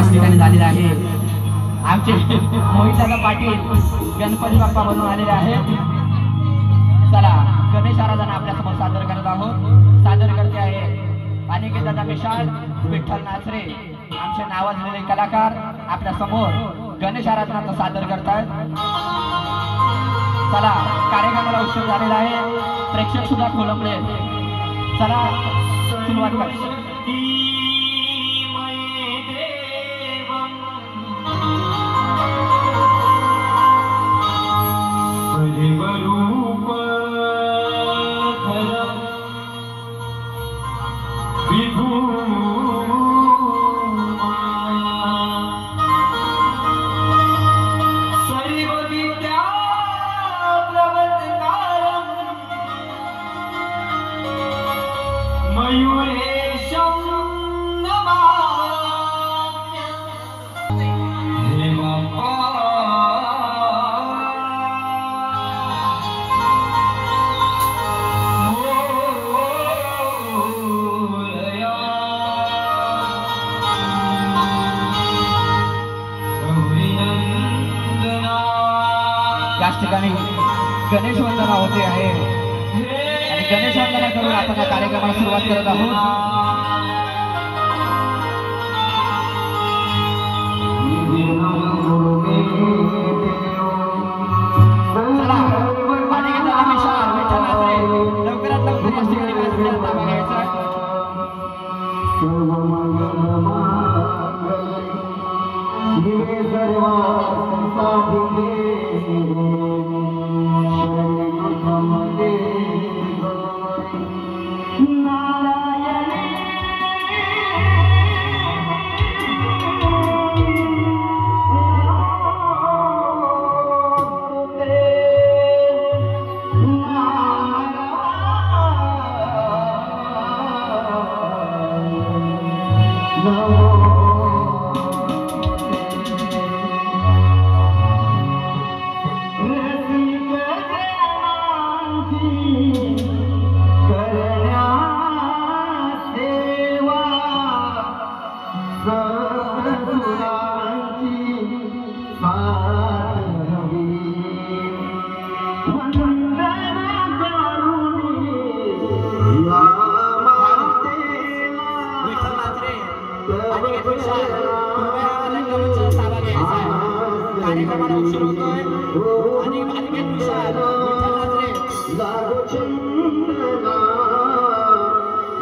याच ठिकाणी झालेला आहे। आमचे मोहितदादा पाटील गणपती बाप्पा बनून आलेले आहेत। चला गणेश आराधना आपल्या समोर सादर करत आहोत। सादर करते आहे अनिकेतदादा मिशाल, विठ्ठल नाचरे, आमचे नावाजलेले कलाकार आपल्या समोर गणेश आराधना सादर करतात। चला कार्यक्रमाला उशीर झालेला आहे, प्रेक्षक सुद्धा खोळंबले। चला सुरुवात करा। याच ठिकाणी गणेश वंदना होते आहे आणि गणेश वंदना करून आपण या कार्यक्रमाला सुरुवात करत आहोत। चला अनिकेतदादा मिशाल, विठ्ठल नाचरे, लवकरात लवकर याच ठिकाणी व्यासपीठावर ताबा घ्यायचा। कार्यक्रमाला उशीर होतोय आणि अनिकेत मिशाल,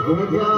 विठ्ठल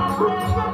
Thank you.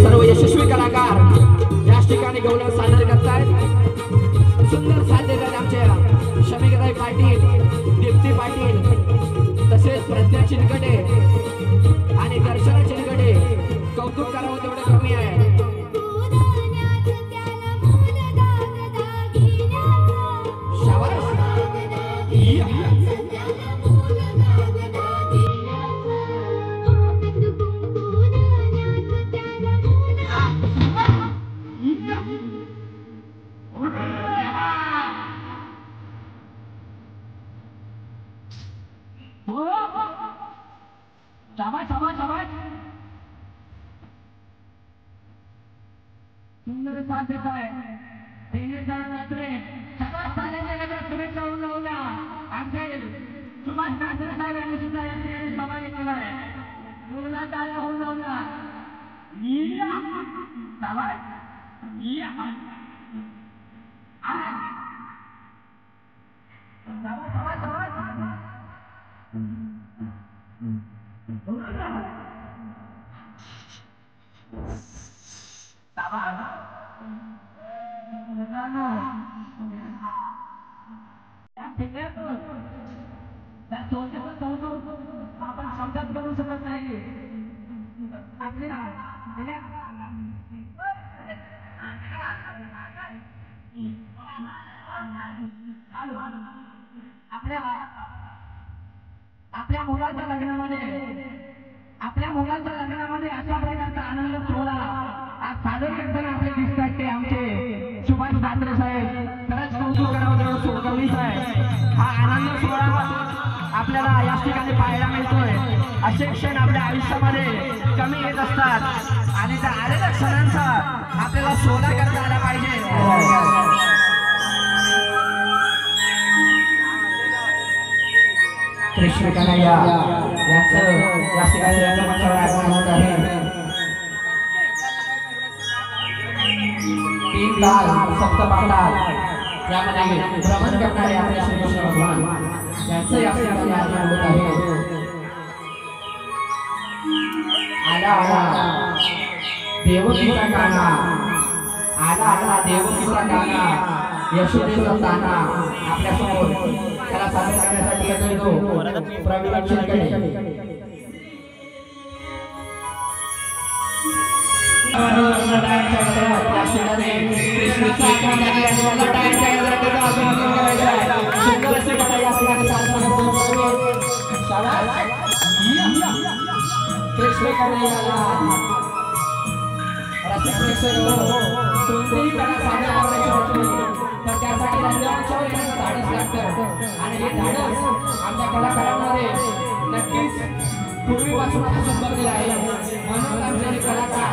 सर्व यशस्वी कलाकार याच ठिकाणी गौरव सादर करतायत। सुंदर साथ देतात आमच्या शमिकताई पाटील, दीप्ती पाटील, तसेच प्रज्ञा चिलकटे आणि दर्शना चिलकटे। कौतुक करावं तेवढं कमी आहे। सुंदर साथ देत आहे। आमचे सुभाष ठाकरे साहेब यांनी सुद्धा समावेश केला आहे। मुलांना टाळ्या होऊन लावला। आपण शब्दात करू शकत नाही। आपल्या मुलाच्या लग्नामध्ये अशा प्रकारचा आनंद सोहळा आज सादर करताना आपले दिसतात ते आमचे सुभाष ठाकरे साहेब। खरंच कौतुक करावं तेवढं कमीच आहे। हा आनंद सोहळा आपल्याला याच ठिकाणी पाहायला मिळतोय। असे क्षण आपल्या आयुष्यामध्ये कमी येत असतात आणि त्या आलेल्या क्षणांचा आपल्याला सोहळा करता आला पाहिजे। कृष्ण कन्हैया यांचं या ठिकाणी रंगमंचावर आगमन होत आहे। 3 ताल सप्तपाठाल यामध्ये भ्रमण करणारे आपले श्रीकृष्ण भगवान यांचं या ठिकाणी आगमन होत आहे। आला आला देवकीचा गाणा, आला आला देवकीचा गाणा, यशोदेचा ताना आपल्या समोर त्याला सादर करण्यासाठी येतो प्रवीण चिलकटे। कृष्ण कन्हैया कोणतीही कला सादर करायची म्हटली तर त्यासाठी रंगमंचावर येण्याचं धाडस लागतं आणि हे धाडस आमच्या कलाकारांमध्ये नक्कीच पूर्वीपासून संबंधित आहे. म्हणून आमचे हे कलाकार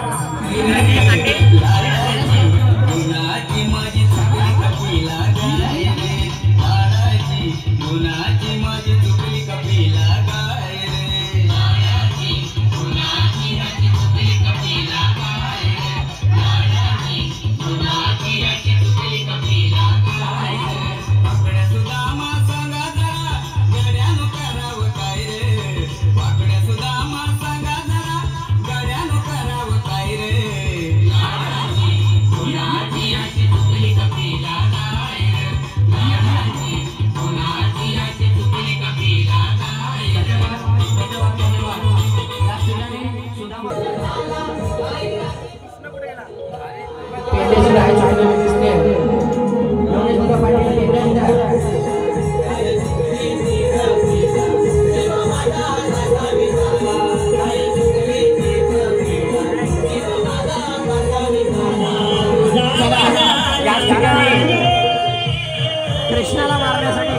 कृष्णाला मारण्यासाठी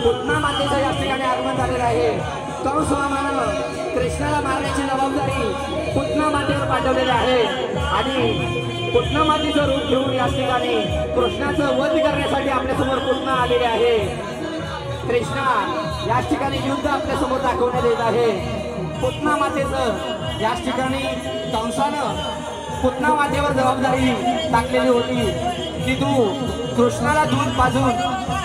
पुतना मातेचं या ठिकाणी आगमन झालेलं आहे. कंस मामानं कृष्णाला मारण्याची जबाबदारी पुतना मातेवर पाठवलेली आहे आणि पुतना मातेचं रूप घेऊन या ठिकाणी कृष्णाचं वध करण्यासाठी आपल्यासमोर पुतना आलेले आहे. कृष्णा या ठिकाणी युद्ध आपल्यासमोर दाखवण्यात येत आहे. पुतना मातेचं या ठिकाणी कंसानं पुतना मातेवर जबाबदारी टाकलेली होती की तू कृष्णाला दूध पाजून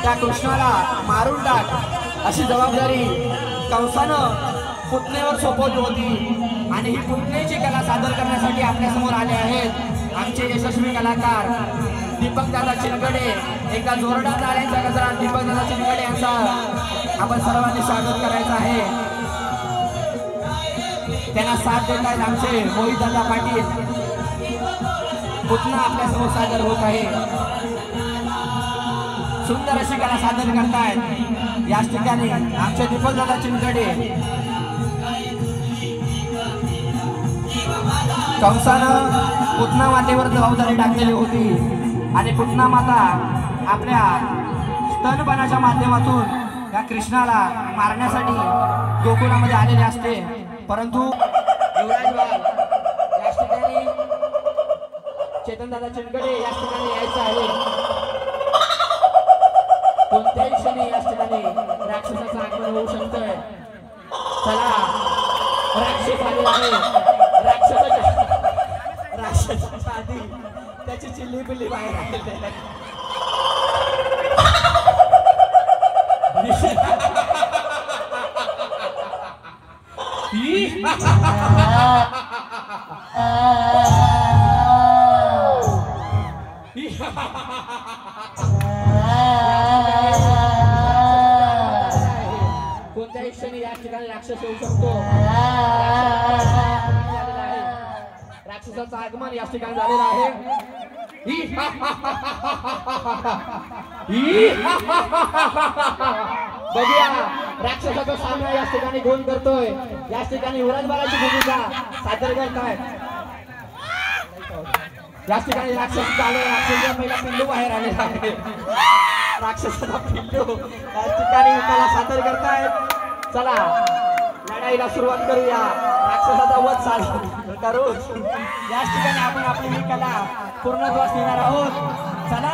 त्या कृष्णाला मारून टाक अशी जबाबदारी कंसानं पुतनेवर सोपवली होती. आणि ही पुतनेची कला सादर करण्यासाठी आपल्यासमोर आले आहेत आमचे यशस्वी कलाकार दीपक दादा चिलगडे. एकदा जोरदार टाळ्यांच्या गजरात दीपक दादा चिलगडे यांचा आपण सर्वांनी स्वागत करायचं आहे. त्यांना साथ देत आहेत आमचे मोहित दादा पाटील. पुतना आपल्यासमोर सादर होत आहे. सुंदर अशी कला सादर करतायत याच ठिकाणी आमचे दीपक दादा चिलगडे. कंसानं पुतना मातेवर जबाबदारी टाकलेली होती आणि पुतना माता आपल्या स्तनपानाच्या माध्यमातून या कृष्णाला मारण्यासाठी गोकुळामध्ये आलेले असते. परंतु युवराज बाल याच ठिकाणी चेतन दादा चिलगडे याच ठिकाणी यायचं आहे. कोणत्याही क्षणी याच ठिकाणी राक्षसाचं आगमन होऊ शकतंय. चला राक्षस आलेला आहे. राक्षसाच्या आधी त्याची चिल्ली पिल्ली बाहेर आलेली आहे. कोणत्याही क्षणी या ठिकाणी राक्षस येऊ शकतो. राक्षसाचं आगमन या ठिकाणी झालेलं आहे. बघूया राक्षसाचा सामना या ठिकाणी कोण करतोय. या ठिकाणी युवराज बालाची भूमिका सादर करताय. या ठिकाणी राक्षस चालू. राक्षसाचा पहिला पिल्लू बाहेर आलेला आहे. राक्षसाचा पिल्लू या ठिकाणी कला सादर करतायत. चला लढाईला सुरुवात करूया. राक्षसाचा वध सादर करू. याच ठिकाणी आपण आपली ही कला पूर्णत्वास नेणार आहोत. चला